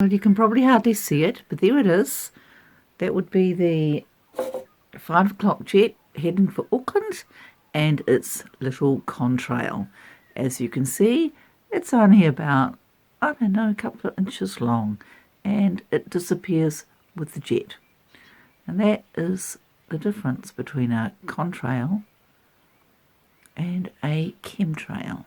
Well, you can probably hardly see it, but there it is. That would be the 5 o'clock jet heading for Auckland and its little contrail. As you can see, it's only about, I don't know, a couple of inches long, and it disappears with the jet. And that is the difference between a contrail and a chemtrail.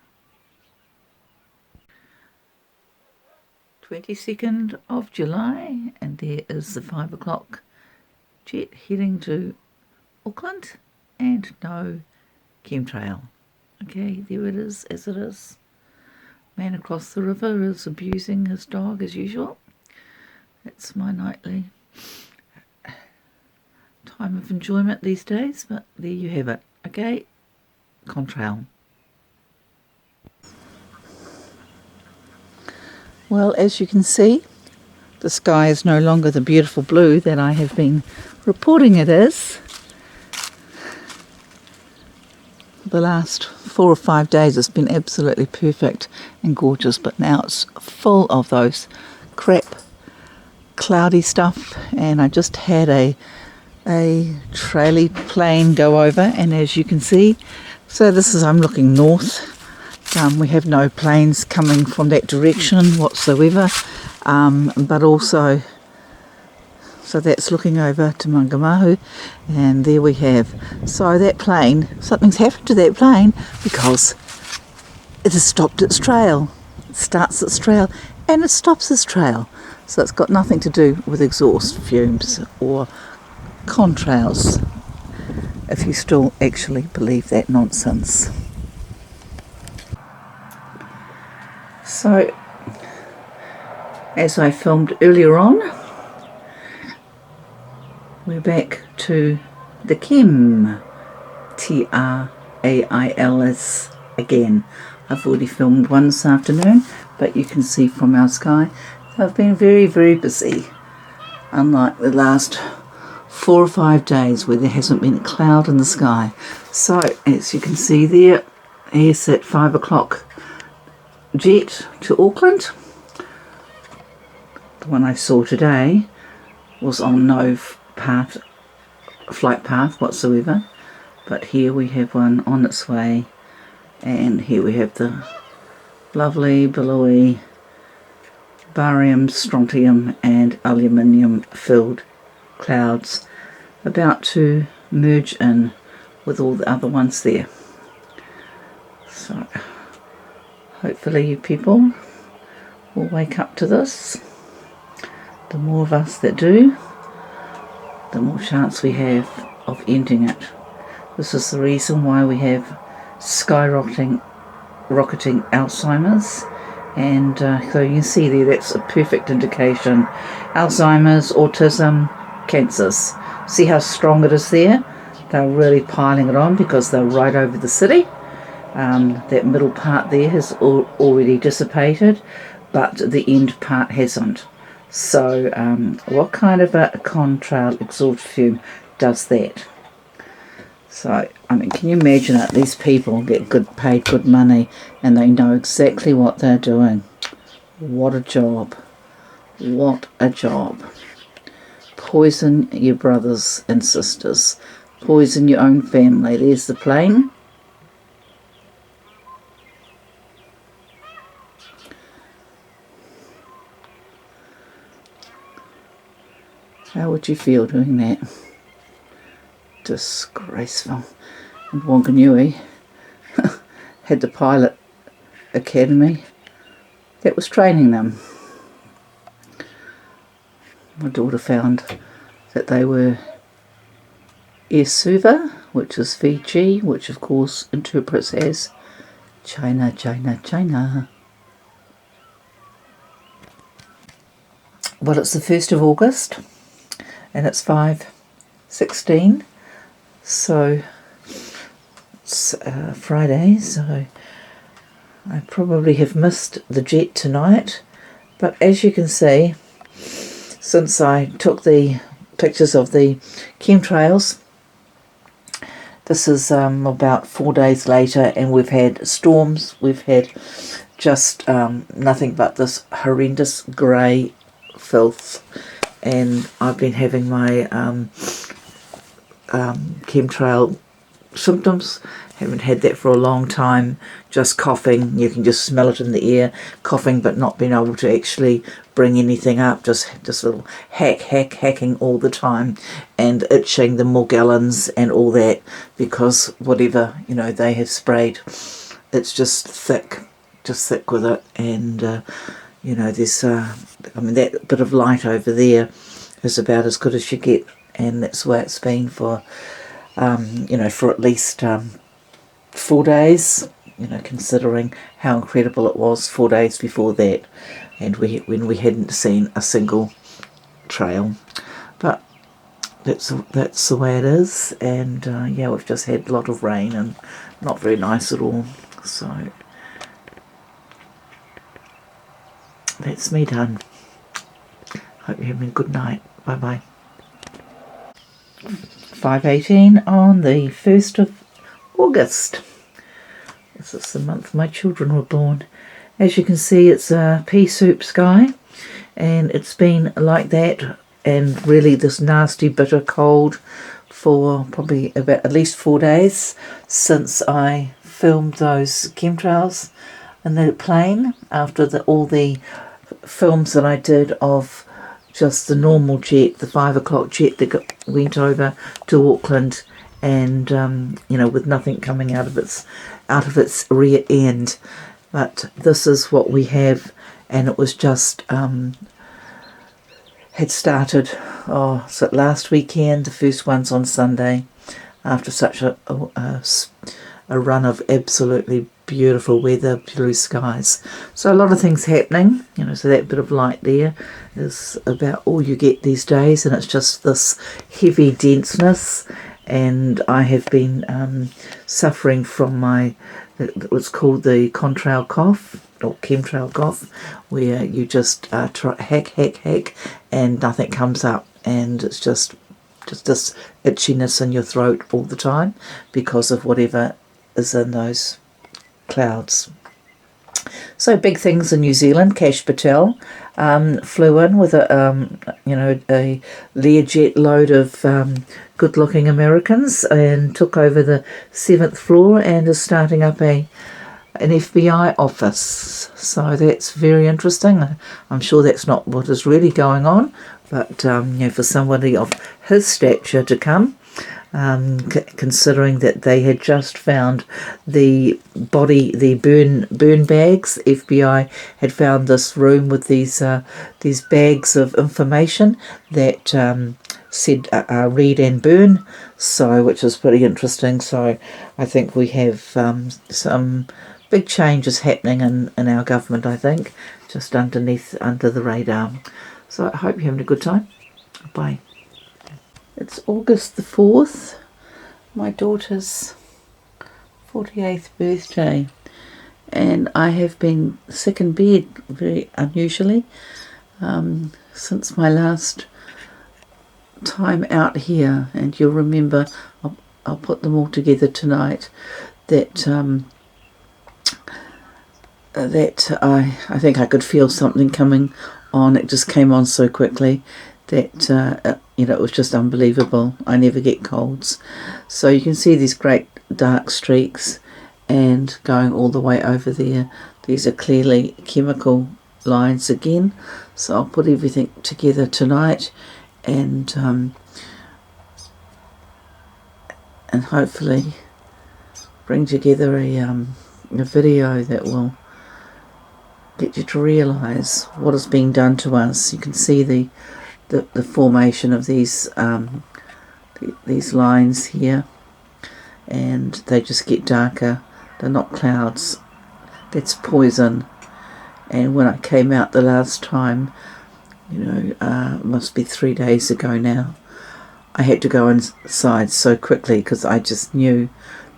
22nd of July, and there is the 5 o'clock jet heading to Auckland, and no chemtrail. Okay, there it is, as it is. Man across the river is abusing his dog as usual. That's my nightly time of enjoyment these days, but there you have it. Okay, contrail. Well, as you can see, the sky is no longer the beautiful blue that I have been reporting it is. The last 4 or 5 days it's been absolutely perfect and gorgeous, but now it's full of those crap cloudy stuff, and I just had a trailie plane go over, and as you can see, so this is, I'm looking north. We have no planes coming from that direction whatsoever, but also, so that's looking over to Wanganui, and there we have. So that plane, something's happened to that plane because it has stopped its trail. It starts its trail and it stops its trail. So it's got nothing to do with exhaust fumes or contrails, if you still actually believe that nonsense. So, as I filmed earlier on, we're back to the Chem, Trails again. I've already filmed one this afternoon, but you can see from our sky I've been very, very busy, unlike the last 4 or 5 days where there hasn't been a cloud in the sky. So, as you can see there, here's that 5 o'clock jet to Auckland. The one I saw today was on no flight path whatsoever, but here we have one on its way, and here we have the lovely billowy barium, strontium and aluminium filled clouds about to merge in with all the other ones there. So hopefully you people will wake up to this. The more of us that do, the more chance we have of ending it. This is the reason why we have rocketing Alzheimer's, and so you can see there, that's a perfect indication. Alzheimer's, autism, cancers. See how strong it is there? They're really piling it on because they're right over the city. That middle part there has already dissipated, but the end part hasn't. So what kind of a contrail exhaust fume does that? So, I mean, can you imagine it? These people get paid good money and they know exactly what they're doing. What a job. What a job. Poison your brothers and sisters. Poison your own family. There's the plane. How would you feel doing that? Disgraceful. And Wanganui had the pilot academy that was training them. My daughter found that they were Esuva, which is Fiji, which of course interprets as China, China, China. Well, it's the 1st of August and it's 5:16, so it's Friday, so I probably have missed the jet tonight, but as you can see, since I took the pictures of the chemtrails, this is about 4 days later, and we've had storms. We've had just nothing but this horrendous grey filth, and I've been having my chemtrail symptoms. Haven't had that for a long time. Just coughing, you can just smell it in the air, coughing but not being able to actually bring anything up, just little hacking all the time, and itching, the Morgellons and all that, because whatever, you know, they have sprayed, it's just thick with it. And you know, there's I mean, that bit of light over there is about as good as you get, and that's the way it's been for you know, for at least 4 days, you know, considering how incredible it was 4 days before that, and when we hadn't seen a single trail. But that's the way it is. And yeah, we've just had a lot of rain and not very nice at all. So that's me done. Hope you're having a good night. Bye bye. 5:18 on the 1st of August. This is the month my children were born. As you can see, it's a pea soup sky, and it's been like that, and really this nasty bitter cold for probably about at least 4 days since I filmed those chemtrails in the plane, after all the films that I did of just the normal jet, the 5 o'clock jet that went over to Auckland, and you know, with nothing coming out of its rear end. But this is what we have, and it was just had started so last weekend. The first one's on Sunday, after such a run of absolutely beautiful weather, blue skies. So a lot of things happening, you know, so that bit of light there is about all you get these days, and it's just this heavy denseness. And I have been suffering from what's called the contrail cough, or chemtrail cough, where you just hack, and nothing comes up, and it's just this itchiness in your throat all the time because of whatever is in those clouds. So big things in New Zealand. Cash Patel flew in with a Learjet load of good-looking Americans, and took over the 7th floor and is starting up an FBI office. So that's very interesting. I'm sure that's not what is really going on, but you know, for somebody of his stature to come, considering that they had just found the burn bags. FBI had found this room with these bags of information that said read and burn, so, which is pretty interesting. So I think we have some big changes happening in our government, I think, just under the radar. So I hope you're having a good time. Bye. It's August the 4th, my daughter's 48th birthday, and I have been sick in bed very unusually since my last time out here. And you'll remember, I'll put them all together tonight, that I think I could feel something coming on. It just came on so quickly that you know, it was just unbelievable. I never get colds. So you can see these great dark streaks, and going all the way over there, these are clearly chemical lines again. So I'll put everything together tonight, and hopefully bring together a video that will get you to realise what is being done to us. You can see the formation of these lines here, and they just get darker. They're not clouds, that's poison. And when I came out the last time, you know, must be 3 days ago now, I had to go inside so quickly because I just knew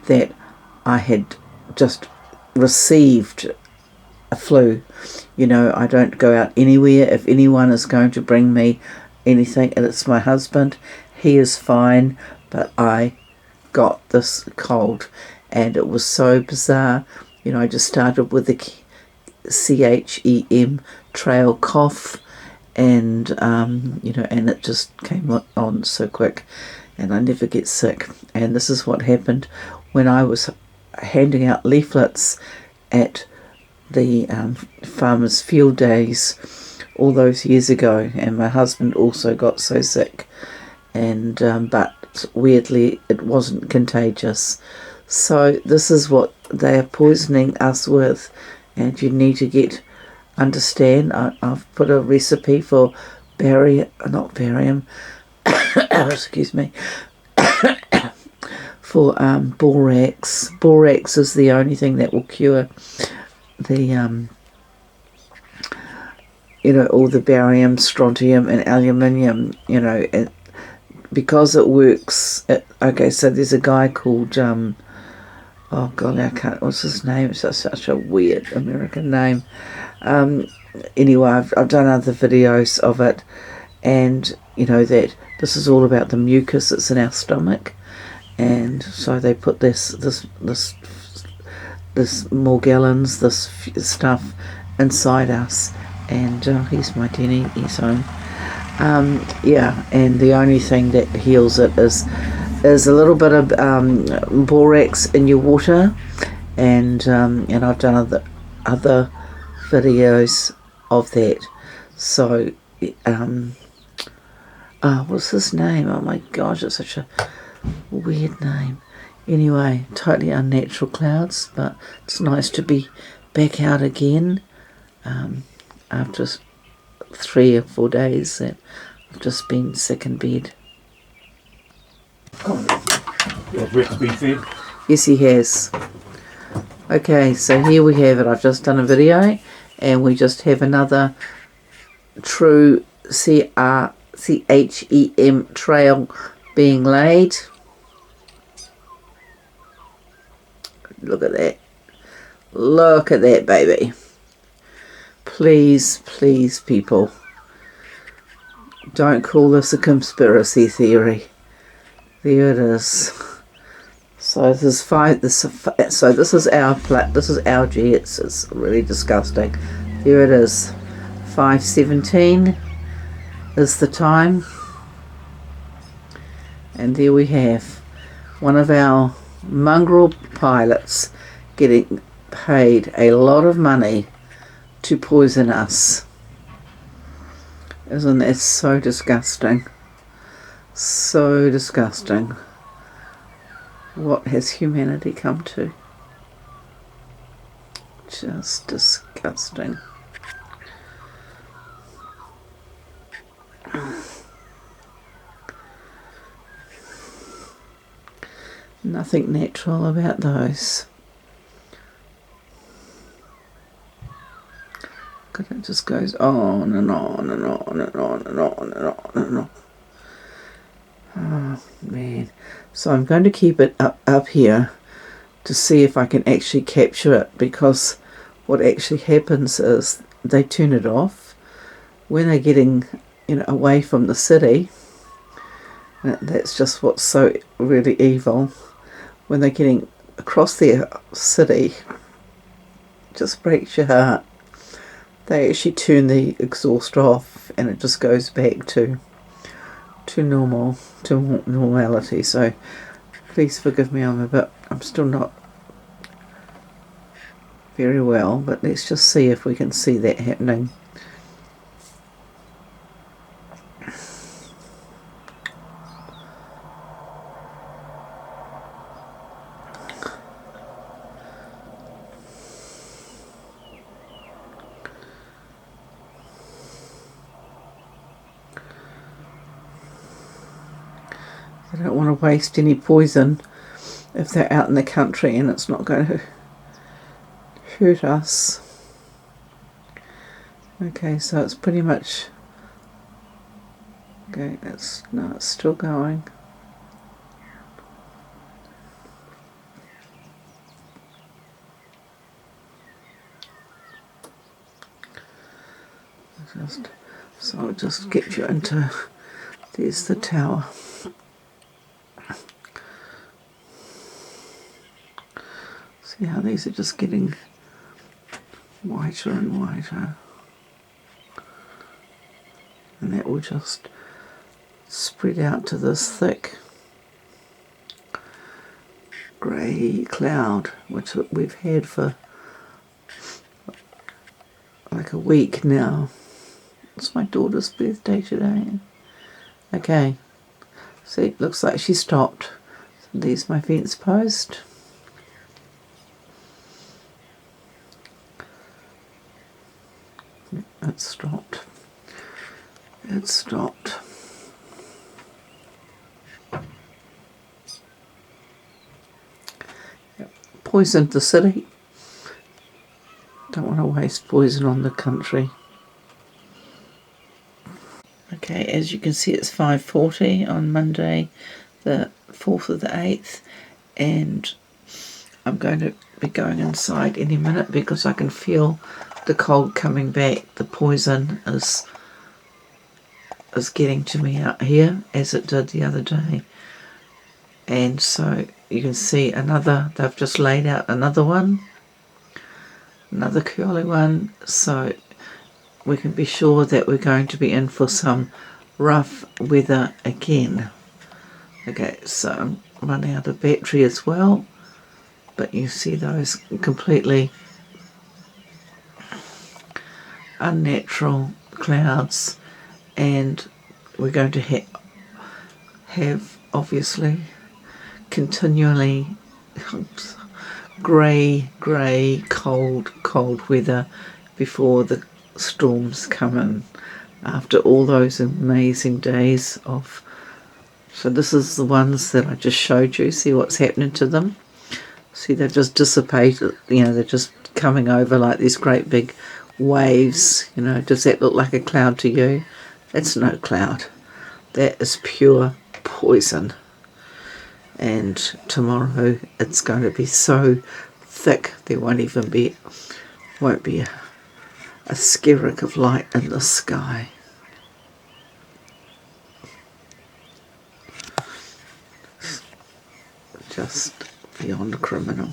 that I had just received a flu. You know, I don't go out anywhere. If anyone is going to bring me anything, and it's my husband, he is fine, but I got this cold, and it was so bizarre. You know, I just started with the CHEM trail cough, and you know, and it just came on so quick, and I never get sick. And this is what happened when I was handing out leaflets at the farmers' field days all those years ago, and my husband also got so sick, and but weirdly it wasn't contagious. So this is what they are poisoning us with, and you need to understand. I've put a recipe for not barium, excuse me, for borax. Borax is the only thing that will cure the you know, all the barium, strontium and aluminium, you know, because it works. Okay, so there's a guy called oh god, I can't, what's his name? It's such a weird American name. Anyway, I've done other videos of it, and you know that this is all about the mucus that's in our stomach, and so they put this Morgellons, this stuff inside us, and here's my Denny, he's home. Yeah, and the only thing that heals it is a little bit of borax in your water, and I've done other videos of that. So what's his name? Oh my gosh, it's such a weird name. Anyway, totally unnatural clouds, but it's nice to be back out again after 3 or 4 days that I've just been sick in bed. Has Rex been fed? Yes, he has. Okay, so here we have it. I've just done a video, and we just have another true CHEM trail being laid. Look at that. Look at that, baby. Please, please, people, don't call this a conspiracy theory. There it is. So this is algae. It's really disgusting. There it is. 5:17 is the time, and there we have one of our mongrel pilots getting paid a lot of money to poison us. Isn't that so disgusting? So disgusting. What has humanity come to? Just disgusting. Nothing natural about those. Because it just goes on and on and on and on and on and on and on. Oh man. So I'm going to keep it up here to see if I can actually capture it, because what actually happens is they turn it off when they're getting, you know, away from the city. That's just what's so really evil. When they're getting across their city, it just breaks your heart. They actually turn the exhaust off, and it just goes back to normality. So please forgive me, I'm still not very well, but let's just see if we can see that happening. I don't want to waste any poison if they're out in the country and it's not going to hurt us. Okay, so it's pretty much okay. It's still going. So I'll just get you into. There's the tower. See how these are just getting whiter and whiter. and that will just spread out to this thick grey cloud, which we've had for like a week now. It's my daughter's birthday today. Okay, see, looks like she stopped. So there's my fence post. It stopped. It stopped. Yep. Poisoned the city. Don't want to waste poison on the country. Okay, as you can see, it's 5:40 on Monday, the 4th of the 8th, and I'm going to be going inside any minute because I can feel the cold coming back. The poison is getting to me out here, as it did the other day. And so you can see they've just laid out another one, another curly one, so we can be sure that we're going to be in for some rough weather again. Okay, so I'm running out of battery as well, but you see those completely unnatural clouds, and we're going to have obviously continually grey, cold weather before the storms come in after all those amazing days of. So this is the ones that I just showed you. See what's happening to them? See, they've just dissipated, they're just coming over like these great big waves. Does that look like a cloud to you? It's no cloud. That is pure poison. And tomorrow it's going to be so thick there won't be a skerrick of light in the sky. Just beyond criminal.